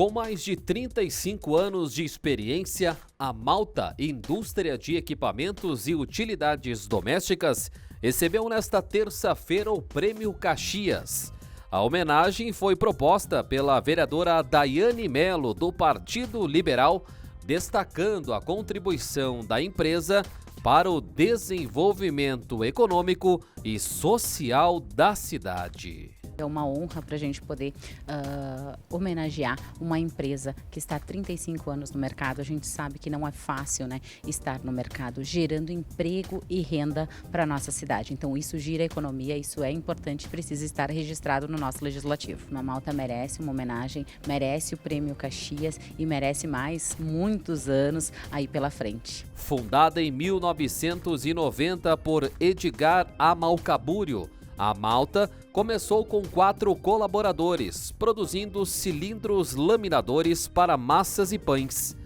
Com mais de 35 anos de experiência, a Malta, indústria de equipamentos e utilidades domésticas, recebeu nesta terça-feira o Prêmio Caxias. A homenagem foi proposta pela vereadora Daiane Melo, do Partido Liberal, destacando a contribuição da empresa para o desenvolvimento econômico e social da cidade. É uma honra para a gente poder homenagear uma empresa que está há 35 anos no mercado. A gente sabe que não é fácil, né, estar no mercado gerando emprego e renda para a nossa cidade. Então isso gira a economia, isso é importante, precisa estar registrado no nosso legislativo. A Malta merece uma homenagem, merece o Prêmio Caxias e merece mais muitos anos aí pela frente. Fundada em 1990 por Edgar Amalcabúrio, a Malta começou com 4 colaboradores, produzindo cilindros laminadores para massas e pães.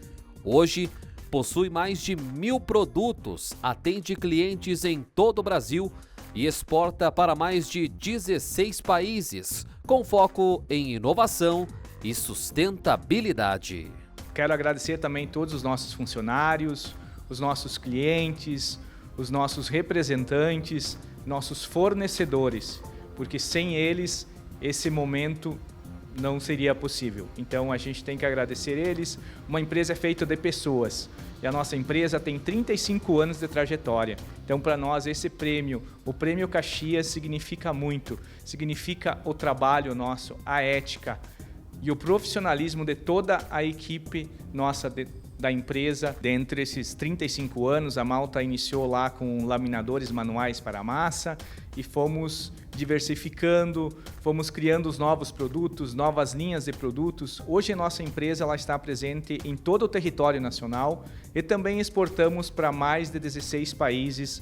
Hoje, possui mais de 1.000 produtos, atende clientes em todo o Brasil e exporta para mais de 16 países, com foco em inovação e sustentabilidade. Quero agradecer também todos os nossos funcionários, os nossos clientes, os nossos representantes, nossos fornecedores, porque sem eles esse momento não seria possível. Então a gente tem que agradecer eles. Uma empresa é feita de pessoas e a nossa empresa tem 35 anos de trajetória. Então para nós esse prêmio, o Prêmio Caxias, significa muito. Significa o trabalho nosso, a ética e o profissionalismo de toda a equipe nossa da empresa. Dentre esses 35 anos, a Malta iniciou lá com laminadores manuais para massa e fomos diversificando, fomos criando os novos produtos, novas linhas de produtos. Hoje a nossa empresa ela está presente em todo o território nacional e também exportamos para mais de 16 países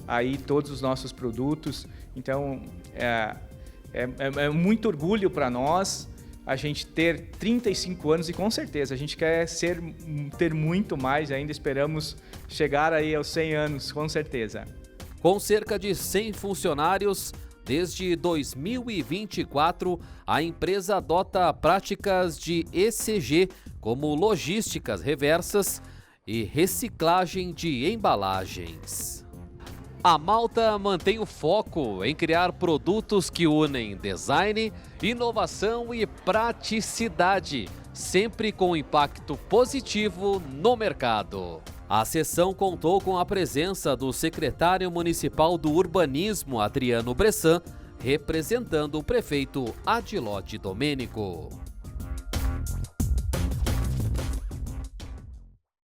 aí todos os nossos produtos. Então é muito orgulho para nós a gente ter 35 anos e com certeza a gente quer ter muito mais ainda, esperamos chegar aí aos 100 anos, com certeza. Com cerca de 100 funcionários, desde 2024, a empresa adota práticas de ESG, como logísticas reversas e reciclagem de embalagens. A Malta mantém o foco em criar produtos que unem design, inovação e praticidade, sempre com impacto positivo no mercado. A sessão contou com a presença do secretário municipal do Urbanismo, Adriano Bressan, representando o prefeito Adilote Domênico.